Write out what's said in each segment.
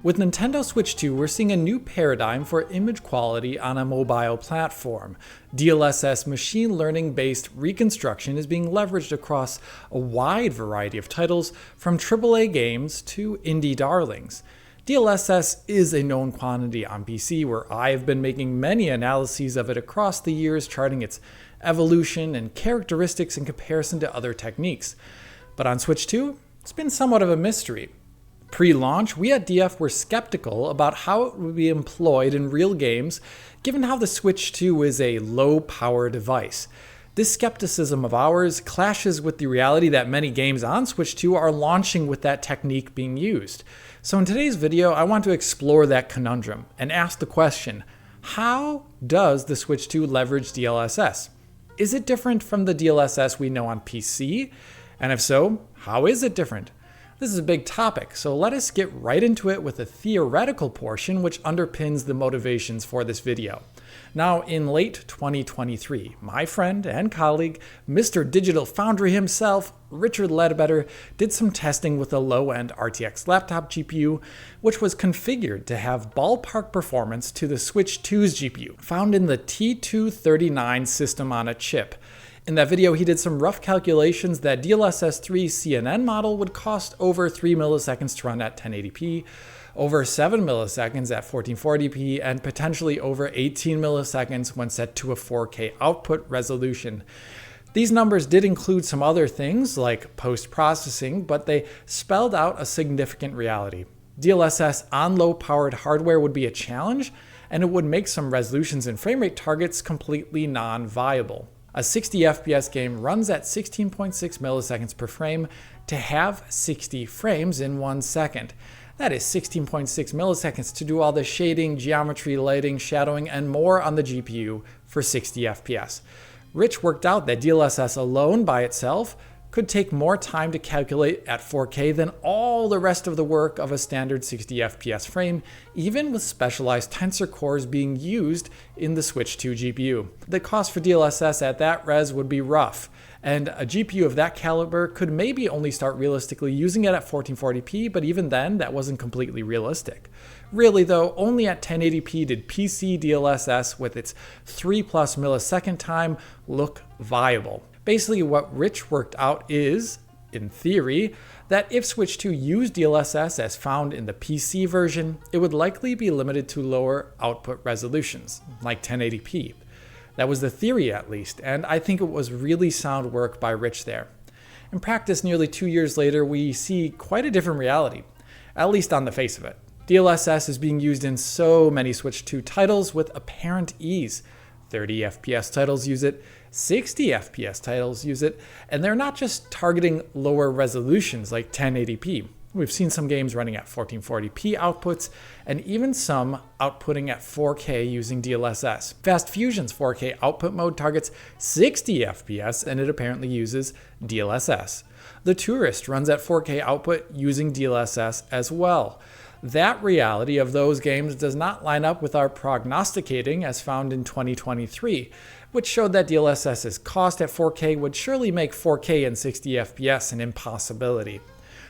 With Nintendo Switch 2, we're seeing a new paradigm for image quality on a mobile platform. DLSS machine learning-based reconstruction is being leveraged across a wide variety of titles, from AAA games to indie darlings. DLSS is a known quantity on PC, where I have been making many analyses of it across the years, charting its evolution and characteristics in comparison to other techniques. But on Switch 2, it's been somewhat of a mystery. Pre-launch, we at DF were skeptical about how it would be employed in real games, given how the Switch 2 is a low-power device. This skepticism of ours clashes with the reality that many games on Switch 2 are launching with that technique being used. So in today's video, I want to explore that conundrum and ask the question, how does the Switch 2 leverage DLSS? Is it different from the DLSS we know on PC? And if so, how is it different? This is a big topic, so let us get right into it with a theoretical portion which underpins the motivations for this video. Now, in late 2023, my friend and colleague, Mr. Digital Foundry himself, Richard Ledbetter, did some testing with a low-end RTX laptop GPU, which was configured to have ballpark performance to the Switch 2's GPU, found in the T239 system on a chip. In that video, he did some rough calculations that DLSS 3 CNN model would cost over 3 milliseconds to run at 1080p, over 7 milliseconds at 1440p, and potentially over 18 milliseconds when set to a 4K output resolution. These numbers did include some other things like post-processing, but they spelled out a significant reality. DLSS on low-powered hardware would be a challenge, and it would make some resolutions and frame rate targets completely non-viable. A 60 FPS game runs at 16.6 milliseconds per frame to have 60 frames in 1 second. That is 16.6 milliseconds to do all the shading, geometry, lighting, shadowing, and more on the GPU for 60 FPS. Rich worked out that DLSS alone by itself could take more time to calculate at 4K than all the rest of the work of a standard 60 FPS frame, even with specialized tensor cores being used in the Switch 2 GPU. The cost for DLSS at that res would be rough, and a GPU of that caliber could maybe only start realistically using it at 1440p, but even then, that wasn't completely realistic. Really though, only at 1080p did PC DLSS with its 3+ millisecond time look viable. Basically, what Rich worked out is, in theory, that if Switch 2 used DLSS as found in the PC version, it would likely be limited to lower output resolutions, like 1080p. That was the theory at least, and I think it was really sound work by Rich there. In practice, nearly 2 years later, we see quite a different reality, at least on the face of it. DLSS is being used in so many Switch 2 titles with apparent ease. 30 FPS titles use it, 60 FPS titles use it, and they're not just targeting lower resolutions like 1080p. We've seen some games running at 1440p outputs, and even some outputting at 4K using DLSS. Fast Fusion's 4K output mode targets 60 FPS, and it apparently uses DLSS. The Touryst runs at 4K output using DLSS as well. That reality of those games does not line up with our prognosticating as found in 2023, which showed that DLSS's cost at 4K would surely make 4K and 60 FPS an impossibility.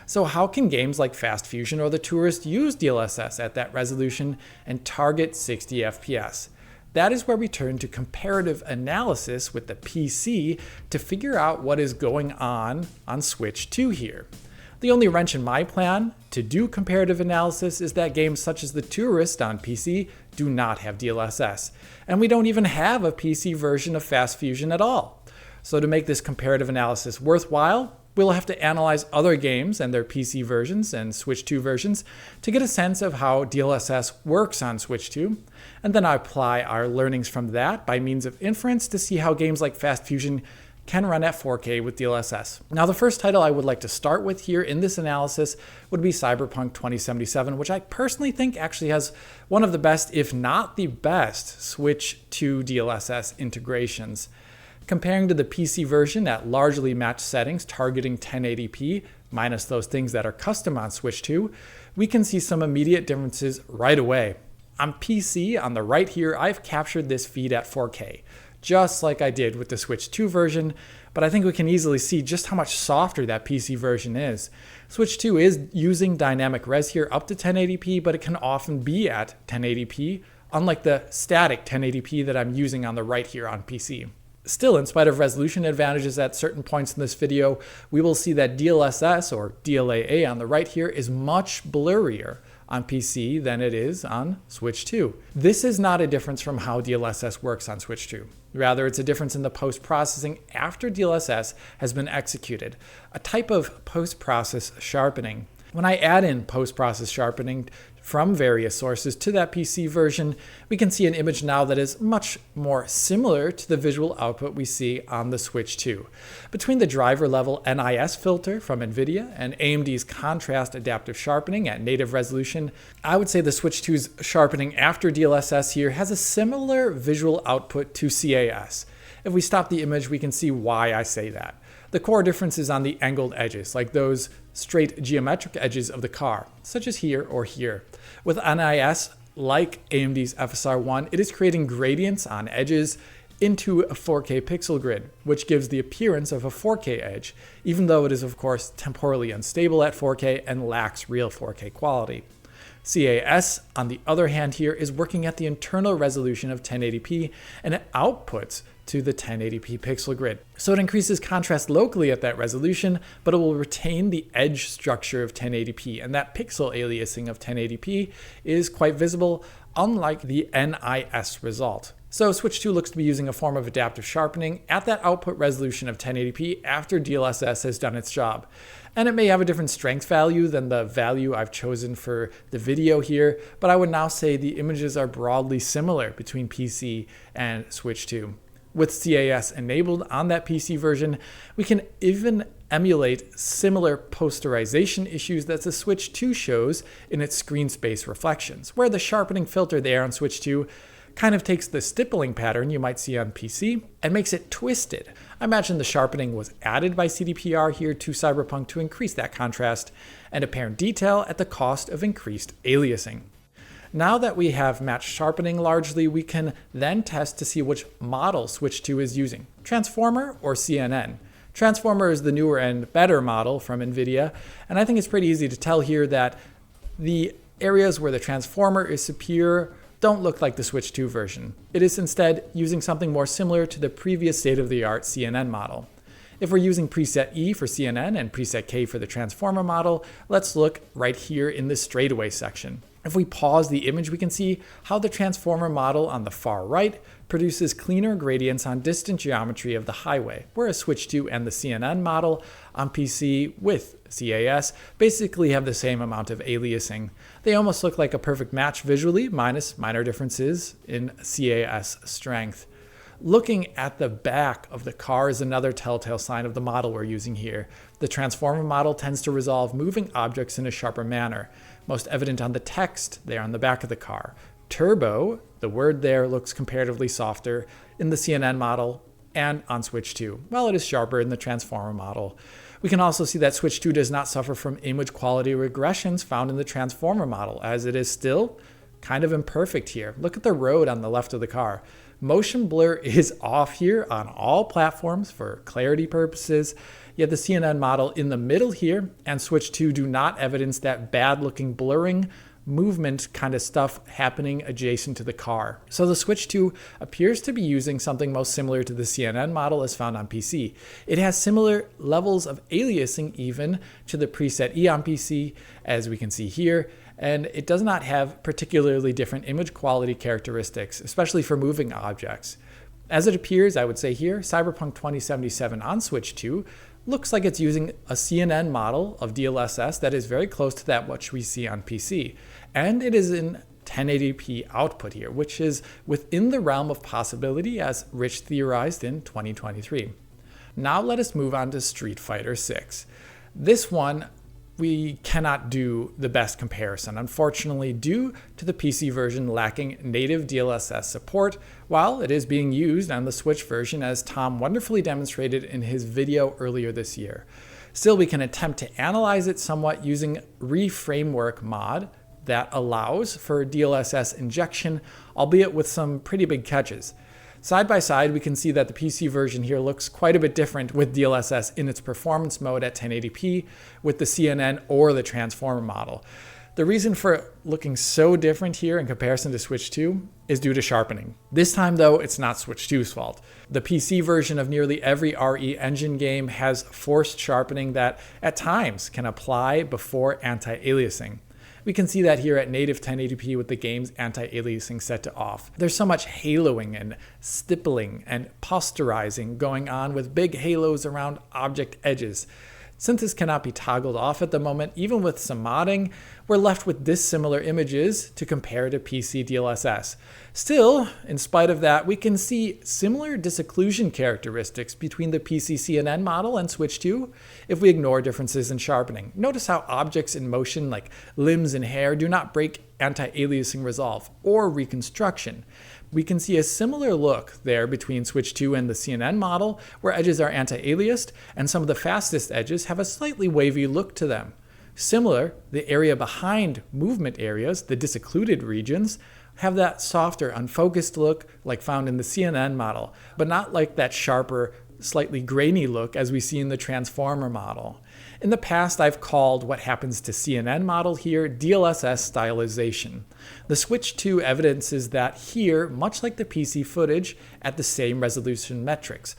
So how can games like Fast Fusion or the Touryst use DLSS at that resolution and target 60 FPS? That is where we turn to comparative analysis with the PC to figure out what is going on Switch 2 here. The only wrench in my plan to do comparative analysis is that games such as the Touryst on PC do not have DLSS, and we don't even have a PC version of Fast Fusion at all. So to make this comparative analysis worthwhile, we'll have to analyze other games and their PC versions and Switch 2 versions to get a sense of how DLSS works on Switch 2, and then apply our learnings from that by means of inference to see how games like Fast Fusion can run at 4K with DLSS. Now, the first title I would like to start with here in this analysis would be Cyberpunk 2077, which I personally think actually has one of the best, if not the best, Switch 2 DLSS integrations. Comparing to the PC version at largely matched settings targeting 1080p, minus those things that are custom on Switch 2, we can see some immediate differences right away. On PC, on the right here, I've captured this feed at 4K. just like I did with the Switch 2 version, but I think we can easily see just how much softer that PC version is. Switch 2 is using dynamic res here up to 1080p, but it can often be at 1080p, unlike the static 1080p that I'm using on the right here on PC. Still, in spite of resolution advantages at certain points in this video, we will see that DLSS, or DLAA on the right here, is much blurrier on PC than it is on Switch 2. This is not a difference from how DLSS works on Switch 2. Rather, it's a difference in the post-processing after DLSS has been executed, a type of post-process sharpening. When I add in post-process sharpening from various sources to that PC version, we can see an image now that is much more similar to the visual output we see on the Switch 2. Between the driver level NIS filter from NVIDIA and AMD's contrast adaptive sharpening at native resolution, I would say the Switch 2's sharpening after DLSS here has a similar visual output to CAS. If we stop the image, we can see why I say that. The core difference is on the angled edges, like those straight geometric edges of the car, such as here or here. With NIS, like AMD's FSR1, it is creating gradients on edges into a 4K pixel grid, which gives the appearance of a 4K edge, even though it is of course temporally unstable at 4K and lacks real 4K quality. CAS, on the other hand here, is working at the internal resolution of 1080p, and it outputs to the 1080p pixel grid. So it increases contrast locally at that resolution, but it will retain the edge structure of 1080p, and that pixel aliasing of 1080p is quite visible, unlike the NIS result. So Switch 2 looks to be using a form of adaptive sharpening at that output resolution of 1080p after DLSS has done its job. And it may have a different strength value than the value I've chosen for the video here, but I would now say the images are broadly similar between PC and Switch 2. With CAS enabled on that PC version, we can even emulate similar posterization issues that the Switch 2 shows in its screen space reflections, where the sharpening filter there on Switch 2 kind of takes the stippling pattern you might see on PC and makes it twisted. I imagine the sharpening was added by CDPR here to Cyberpunk to increase that contrast and apparent detail at the cost of increased aliasing. Now that we have matched sharpening largely, we can then test to see which model Switch 2 is using, Transformer or CNN. Transformer is the newer and better model from NVIDIA, and I think it's pretty easy to tell here that the areas where the Transformer is superior don't look like the Switch 2 version. It is instead using something more similar to the previous state-of-the-art CNN model. If we're using preset E for CNN and preset K for the Transformer model, let's look right here in this straightaway section. If we pause the image, we can see how the Transformer model on the far right produces cleaner gradients on distant geometry of the highway, whereas Switch 2 and the CNN model on PC with CAS basically have the same amount of aliasing. They almost look like a perfect match visually, minus minor differences in CAS strength. Looking at the back of the car is another telltale sign of the model we're using here. The Transformer model tends to resolve moving objects in a sharper manner, most evident on the text there on the back of the car. Turbo, the word there, looks comparatively softer in the CNN model and on Switch 2, while it is sharper in the Transformer model. We can also see that Switch 2 does not suffer from image quality regressions found in the Transformer model, as it is still kind of imperfect here. Look at the road on the left of the car. Motion blur is off here on all platforms for clarity purposes, yet the CNN model in the middle here and Switch 2 do not evidence that bad looking blurring movement kind of stuff happening adjacent to the car. So the Switch 2 appears to be using something most similar to the CNN model as found on PC. It has similar levels of aliasing even to the preset E on PC, as we can see here, and it does not have particularly different image quality characteristics, especially for moving objects. As it appears, I would say here, Cyberpunk 2077 on Switch 2 looks like it's using a CNN model of DLSS that is very close to that which we see on PC. And it is in 1080p output here, which is within the realm of possibility as Rich theorized in 2023. Now let us move on to Street Fighter 6. This one, we cannot do the best comparison, unfortunately, due to the PC version lacking native DLSS support, while it is being used on the Switch version, as Tom wonderfully demonstrated in his video earlier this year. Still, we can attempt to analyze it somewhat using Reframework mod that allows for DLSS injection, albeit with some pretty big catches. Side by side, we can see that the PC version here looks quite a bit different with DLSS in its performance mode at 1080p with the CNN or the transformer model. The reason for it looking so different here in comparison to Switch 2 is due to sharpening. This time though, it's not Switch 2's fault. The PC version of nearly every RE Engine game has forced sharpening that at times can apply before anti-aliasing. We can see that here at native 1080p with the game's anti-aliasing set to off. There's so much haloing and stippling and posterizing going on with big halos around object edges. Since this cannot be toggled off at the moment, even with some modding, we're left with dissimilar images to compare to PC DLSS. Still, in spite of that, we can see similar disocclusion characteristics between the PC CNN model and Switch 2 if we ignore differences in sharpening. Notice how objects in motion like limbs and hair do not break anti-aliasing resolve or reconstruction. We can see a similar look there between Switch 2 and the CNN model, where edges are anti-aliased, and some of the fastest edges have a slightly wavy look to them. Similar, the area behind movement areas, the disoccluded regions, have that softer, unfocused look like found in the CNN model, but not like that sharper, slightly grainy look as we see in the transformer model. In the past, I've called what happens to CNN model here DLSS stylization. The Switch 2 evidences that here, much like the PC footage, at the same resolution metrics.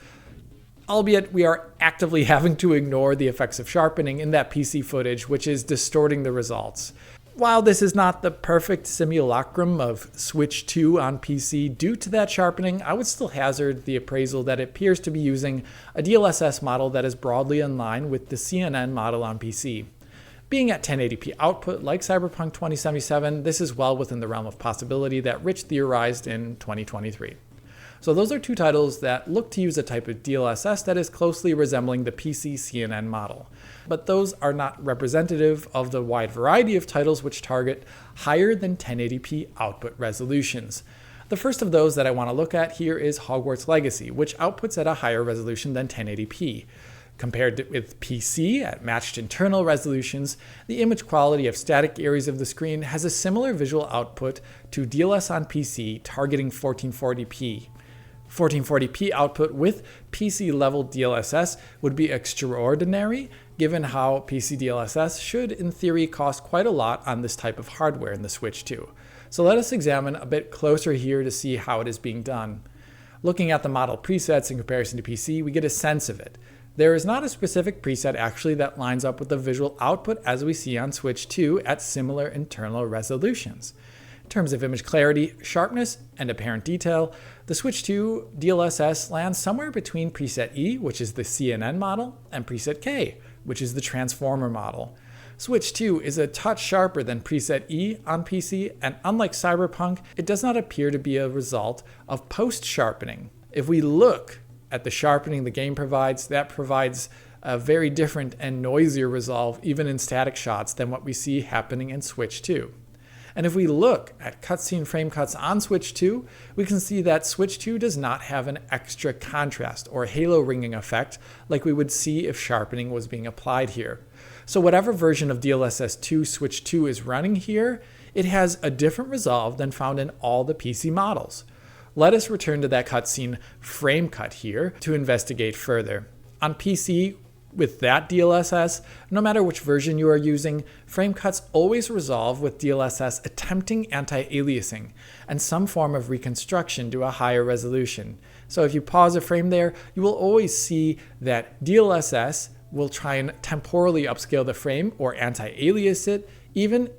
Albeit we are actively having to ignore the effects of sharpening in that PC footage, which is distorting the results. While this is not the perfect simulacrum of Switch 2 on PC due to that sharpening, I would still hazard the appraisal that it appears to be using a DLSS model that is broadly in line with the CNN model on PC. Being at 1080p output like Cyberpunk 2077, this is well within the realm of possibility that Rich theorized in 2023. So those are two titles that look to use a type of DLSS that is closely resembling the PC CNN model. But those are not representative of the wide variety of titles which target higher than 1080p output resolutions. The first of those that I want to look at here is Hogwarts Legacy, which outputs at a higher resolution than 1080p. Compared with PC at matched internal resolutions, the image quality of static areas of the screen has a similar visual output to DLSS on PC targeting 1440p. 1440p output with PC level DLSS would be extraordinary, given how PC DLSS should in theory cost quite a lot on this type of hardware in the Switch 2. So let us examine a bit closer here to see how it is being done. Looking at the model presets in comparison to PC, we get a sense of it. There is not a specific preset actually that lines up with the visual output as we see on Switch 2 at similar internal resolutions. In terms of image clarity, sharpness, and apparent detail, the Switch 2 DLSS lands somewhere between preset E, which is the CNN model, and preset K, which is the transformer model. Switch 2 is a touch sharper than preset E on PC, and unlike Cyberpunk, it does not appear to be a result of post-sharpening. If we look at the sharpening the game provides, that provides a very different and noisier resolve even in static shots than what we see happening in Switch 2. And if we look at cutscene frame cuts on Switch 2, we can see that Switch 2 does not have an extra contrast or halo ringing effect like we would see if sharpening was being applied here. So whatever version of DLSS 2 Switch 2 is running here, it has a different resolve than found in all the PC models. Let us return to that cutscene frame cut here to investigate further. On PC, with that DLSS, no matter which version you are using, frame cuts always resolve with DLSS attempting anti-aliasing and some form of reconstruction to a higher resolution. So if you pause a frame there, you will always see that DLSS will try and temporally upscale the frame or anti-alias it, even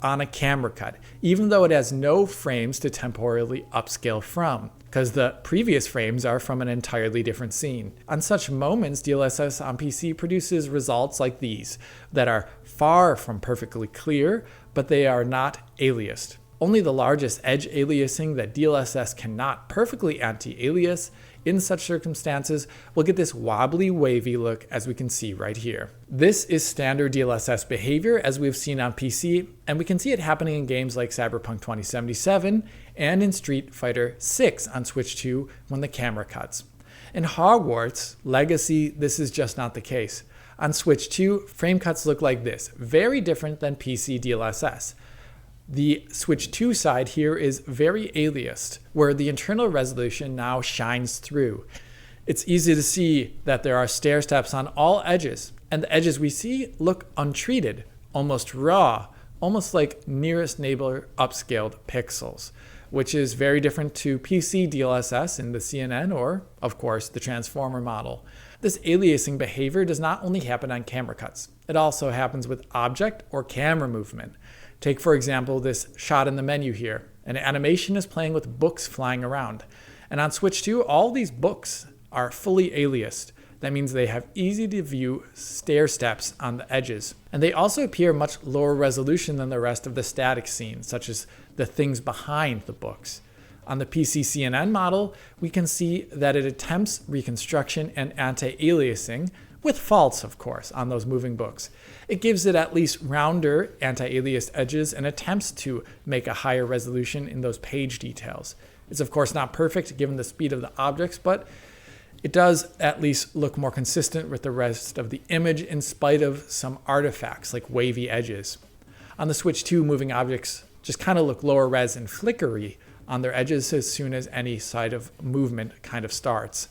on a camera cut, even though it has no frames to temporally upscale from, because the previous frames are from an entirely different scene. On such moments, DLSS on PC produces results like these, that are far from perfectly clear, but they are not aliased. Only the largest edge aliasing that DLSS cannot perfectly anti-alias in such circumstances will get this wobbly, wavy look as we can see right here. This is standard DLSS behavior as we've seen on PC, and we can see it happening in games like Cyberpunk 2077 and in Street Fighter 6 on Switch 2 when the camera cuts. In Hogwarts Legacy, this is just not the case. On Switch 2, frame cuts look like this, very different than PC DLSS. The Switch 2 side here is very aliased, where the internal resolution now shines through. It's easy to see that there are stair steps on all edges, and the edges we see look untreated, almost raw, almost like nearest neighbor upscaled pixels, which is very different to PC DLSS in the CNN or, of course, the transformer model. This aliasing behavior does not only happen on camera cuts, it also happens with object or camera movement. Take, for example, this shot in the menu here. An animation is playing with books flying around. And on Switch 2, all these books are fully aliased. That means they have easy to view stair steps on the edges. And they also appear much lower resolution than the rest of the static scene, such as the things behind the books. On the PC CNN model, we can see that it attempts reconstruction and anti-aliasing, with faults, of course, on those moving books. It gives it at least rounder anti-aliased edges and attempts to make a higher resolution in those page details. It's of course not perfect given the speed of the objects, but it does at least look more consistent with the rest of the image in spite of some artifacts like wavy edges. On the Switch 2, moving objects just kind of look lower res and flickery on their edges as soon as any side of movement kind of starts.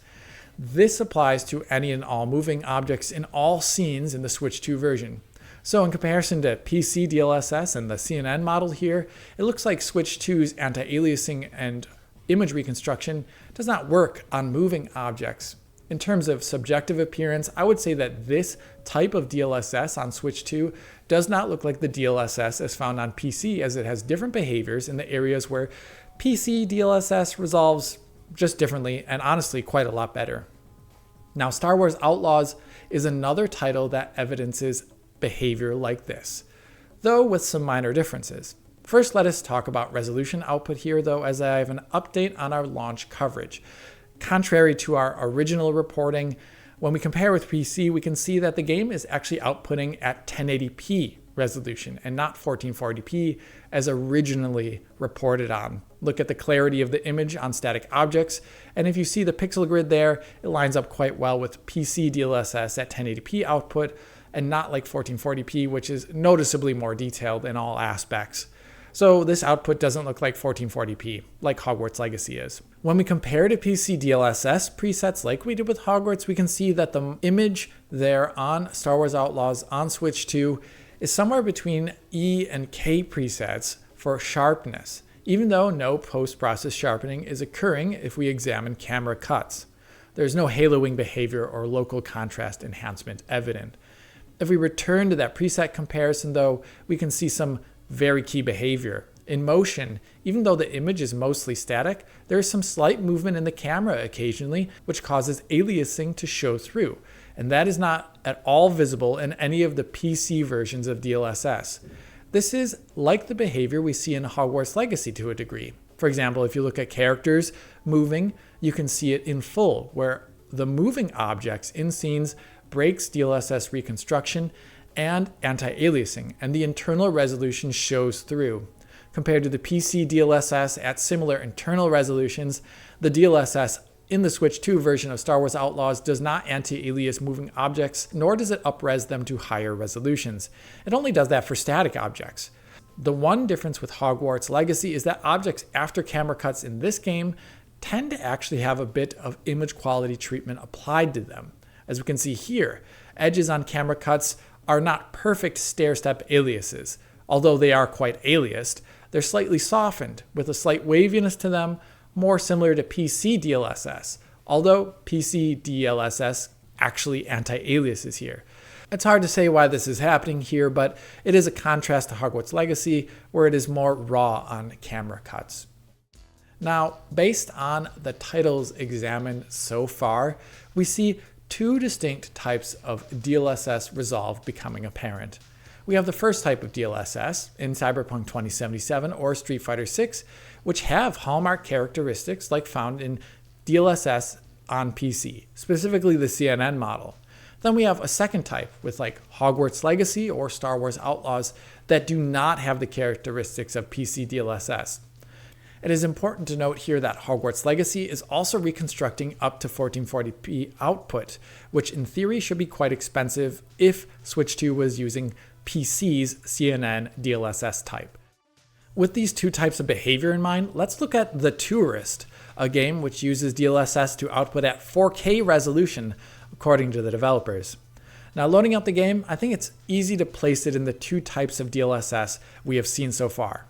This applies to any and all moving objects in all scenes in the Switch 2 version. So in comparison to PC DLSS and the CNN model here, it looks like Switch 2's anti-aliasing and image reconstruction does not work on moving objects. In terms of subjective appearance, I would say that this type of DLSS on Switch 2 does not look like the DLSS as found on PC, as it has different behaviors in the areas where PC DLSS resolves just differently and honestly quite a lot better. Now, Star Wars Outlaws is another title that evidences behavior like this, though with some minor differences. First, let us talk about resolution output here, though, as I have an update on our launch coverage. Contrary to our original reporting, when we compare with PC, we can see that the game is actually outputting at 1080p resolution and not 1440p as originally reported on. Look at the clarity of the image on static objects, and if you see the pixel grid there, it lines up quite well with PC DLSS at 1080p output and not like 1440p, which is noticeably more detailed in all aspects. So this output doesn't look like 1440p, like Hogwarts Legacy is. When we compare to PC DLSS presets like we did with Hogwarts, we can see that the image there on Star Wars Outlaws on Switch 2 is somewhere between E and K presets for sharpness, even though no post-process sharpening is occurring if we examine camera cuts. There's no haloing behavior or local contrast enhancement evident. If we return to that preset comparison, though, we can see some very key behavior. In motion, even though the image is mostly static, there is some slight movement in the camera occasionally, which causes aliasing to show through. And that is not at all visible in any of the PC versions of DLSS. This is like the behavior we see in Hogwarts Legacy to a degree. For example, if you look at characters moving, you can see it in full, where the moving objects in scenes breaks DLSS reconstruction and anti-aliasing, and the internal resolution shows through. Compared to the PC DLSS at similar internal resolutions, the DLSS in the Switch 2 version of Star Wars Outlaws does not anti-alias moving objects, nor does it up-res them to higher resolutions. It only does that for static objects. The one difference with Hogwarts Legacy is that objects after camera cuts in this game tend to actually have a bit of image quality treatment applied to them. As we can see here, edges on camera cuts are not perfect stair-step aliases. Although they are quite aliased, they're slightly softened with a slight waviness to them, more similar to PC DLSS, although PC DLSS actually anti-aliases here. It's hard to say why this is happening here, but it is a contrast to Hogwarts Legacy, where it is more raw on camera cuts. Now, based on the titles examined so far, we see two distinct types of DLSS resolve becoming apparent. We have the first type of DLSS in Cyberpunk 2077 or Street Fighter 6, which have hallmark characteristics like found in DLSS on PC, specifically the CNN model. Then we have a second type with like Hogwarts Legacy or Star Wars Outlaws that do not have the characteristics of PC DLSS. It is important to note here that Hogwarts Legacy is also reconstructing up to 1440p output, which in theory should be quite expensive if Switch 2 was using PC's CNN DLSS type. With these two types of behavior in mind, let's look at the Touryst, a game which uses DLSS to output at 4K resolution, according to the developers. Now, loading up the game, I think it's easy to place it in the two types of DLSS we have seen so far.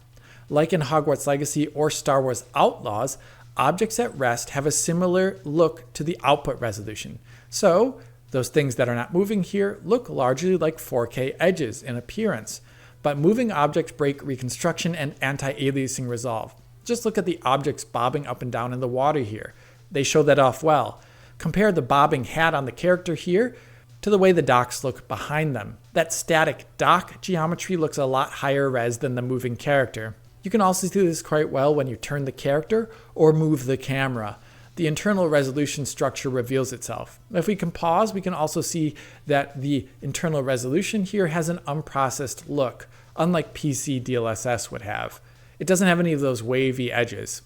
Like in Hogwarts Legacy or Star Wars Outlaws, objects at rest have a similar look to the output resolution. So, those things that are not moving here look largely like 4K edges in appearance, but moving objects break reconstruction and anti-aliasing resolve. Just look at the objects bobbing up and down in the water here. They show that off well. Compare the bobbing hat on the character here to the way the docks look behind them. That static dock geometry looks a lot higher res than the moving character. You can also see this quite well when you turn the character or move the camera. The internal resolution structure reveals itself. If we can pause, we can also see that the internal resolution here has an unprocessed look, unlike PC DLSS would have. It doesn't have any of those wavy edges.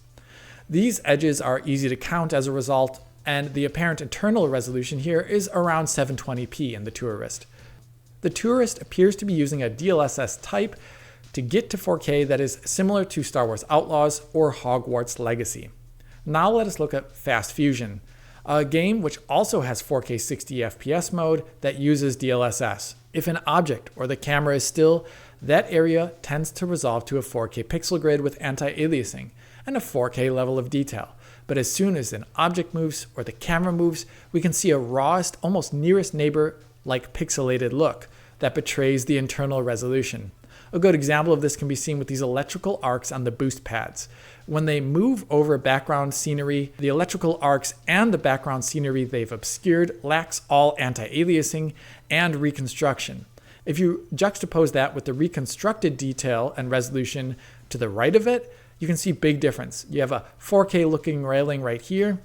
These edges are easy to count as a result, and the apparent internal resolution here is around 720p in the Touryst. The Touryst appears to be using a DLSS type to get to 4K that is similar to Star Wars Outlaws or Hogwarts Legacy. Now let us look at Fast Fusion, a game which also has 4K 60 FPS mode that uses DLSS. If an object or the camera is still, that area tends to resolve to a 4K pixel grid with anti-aliasing and a 4K level of detail. But as soon as an object moves or the camera moves, we can see a rawest, almost nearest neighbor-like pixelated look that betrays the internal resolution. A good example of this can be seen with these electrical arcs on the boost pads. When they move over background scenery, the electrical arcs and the background scenery they've obscured lacks all anti-aliasing and reconstruction. If you juxtapose that with the reconstructed detail and resolution to the right of it, you can see big difference. You have a 4K looking railing right here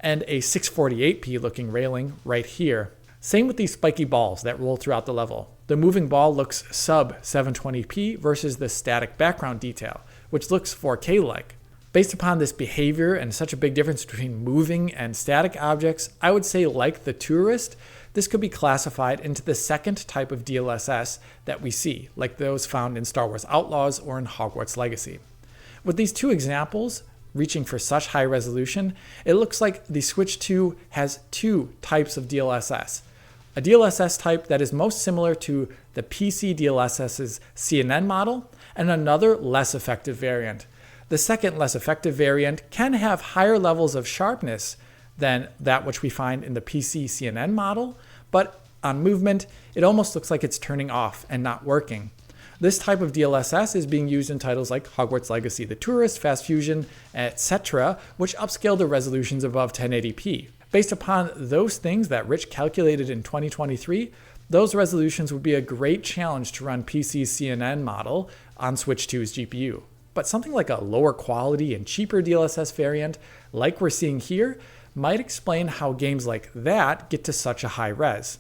and a 648p looking railing right here. Same with these spiky balls that roll throughout the level. The moving ball looks sub 720p versus the static background detail, which looks 4K-like. Based upon this behavior and such a big difference between moving and static objects, I would say, like the Touryst, this could be classified into the second type of DLSS that we see, like those found in Star Wars Outlaws or in Hogwarts Legacy. With these two examples reaching for such high resolution, it looks like the Switch 2 has two types of DLSS. A DLSS type that is most similar to the PC DLSS's CNN model, and another less effective variant. The second less effective variant can have higher levels of sharpness than that which we find in the PC CNN model, but on movement, it almost looks like it's turning off and not working. This type of DLSS is being used in titles like Hogwarts Legacy, The Touryst, Fast Fusion, etc., which upscale the resolutions above 1080p. Based upon those things that Rich calculated in 2023, those resolutions would be a great challenge to run PC's CNN model on Switch 2's GPU. But something like a lower quality and cheaper DLSS variant, like we're seeing here, might explain how games like that get to such a high res.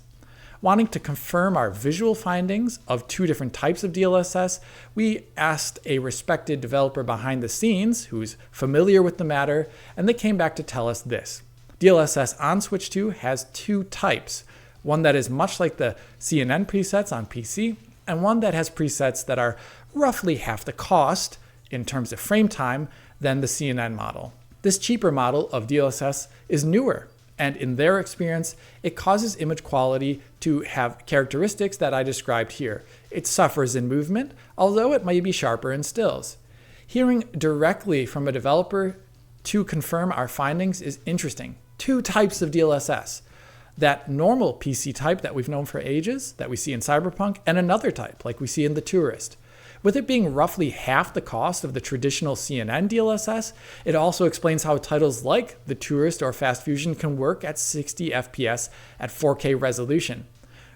Wanting to confirm our visual findings of two different types of DLSS, we asked a respected developer behind the scenes who's familiar with the matter, and they came back to tell us this. DLSS on Switch 2 has two types, one that is much like the CNN presets on PC, and one that has presets that are roughly half the cost, in terms of frame time, than the CNN model. This cheaper model of DLSS is newer, and in their experience, it causes image quality to have characteristics that I described here. It suffers in movement, although it may be sharper in stills. Hearing directly from a developer to confirm our findings is interesting. Two types of DLSS. That normal PC type that we've known for ages, that we see in Cyberpunk, and another type, like we see in the Touryst. With it being roughly half the cost of the traditional CNN DLSS, it also explains how titles like the Touryst or Fast Fusion can work at 60 FPS at 4K resolution.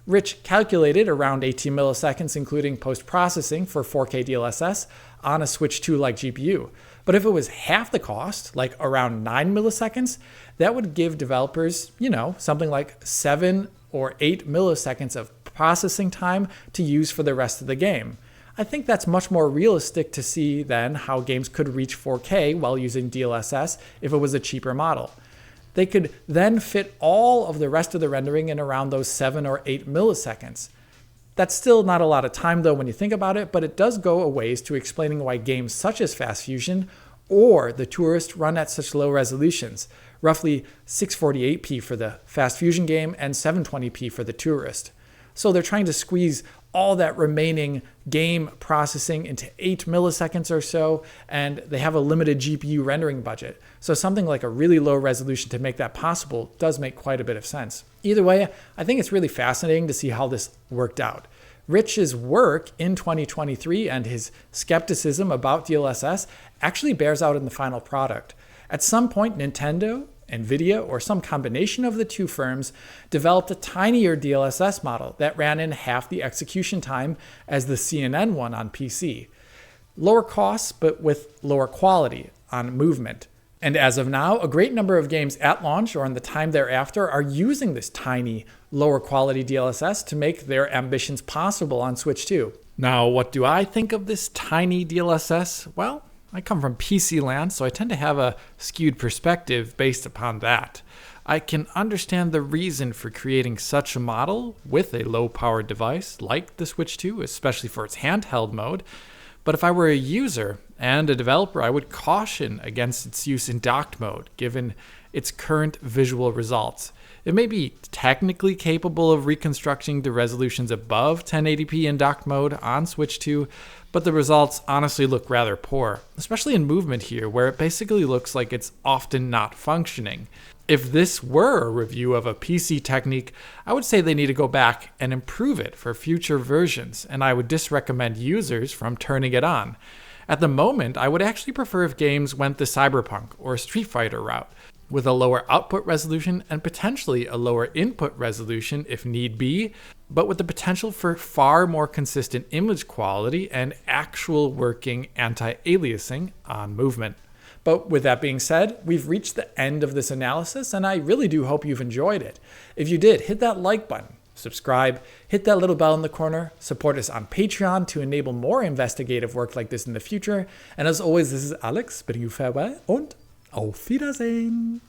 Rich calculated around 18 milliseconds, including post-processing for 4K DLSS on a Switch 2-like GPU. But if it was half the cost, like around 9 milliseconds, that would give developers, something like 7 or 8 milliseconds of processing time to use for the rest of the game. I think that's much more realistic to see than how games could reach 4K while using DLSS if it was a cheaper model. They could then fit all of the rest of the rendering in around those 7 or 8 milliseconds. That's still not a lot of time though when you think about it, but it does go a ways to explaining why games such as Fast Fusion or the Touryst run at such low resolutions, roughly 648p for the Fast Fusion game and 720p for the Touryst. So they're trying to squeeze all that remaining game processing into 8 milliseconds or so, and they have a limited GPU rendering budget. So something like a really low resolution to make that possible does make quite a bit of sense. Either way, I think it's really fascinating to see how this worked out. Rich's work in 2023 and his skepticism about DLSS actually bears out in the final product. At some point, Nintendo, NVIDIA, or some combination of the two firms developed a tinier DLSS model that ran in half the execution time as the CNN one on PC. Lower costs, but with lower quality on movement. And as of now, a great number of games at launch or in the time thereafter are using this tiny, lower quality DLSS to make their ambitions possible on Switch 2. Now, what do I think of this tiny DLSS? Well, I come from PC land, so I tend to have a skewed perspective based upon that. I can understand the reason for creating such a model with a low-powered device like the Switch 2, especially for its handheld mode. But if I were a user and a developer, I would caution against its use in docked mode, given its current visual results. It may be technically capable of reconstructing the resolutions above 1080p in docked mode on Switch 2, but the results honestly look rather poor, especially in movement here, where it basically looks like it's often not functioning. If this were a review of a PC technique, I would say they need to go back and improve it for future versions, and I would disrecommend users from turning it on. At the moment, I would actually prefer if games went the Cyberpunk or Street Fighter route, with a lower output resolution and potentially a lower input resolution if need be, but with the potential for far more consistent image quality and actual working anti-aliasing on movement. But with that being said, we've reached the end of this analysis, and I really do hope you've enjoyed it. If you did, hit that like button, subscribe, hit that little bell in the corner, support us on Patreon to enable more investigative work like this in the future. And as always, this is Alex bidding you farewell und auf Wiedersehen.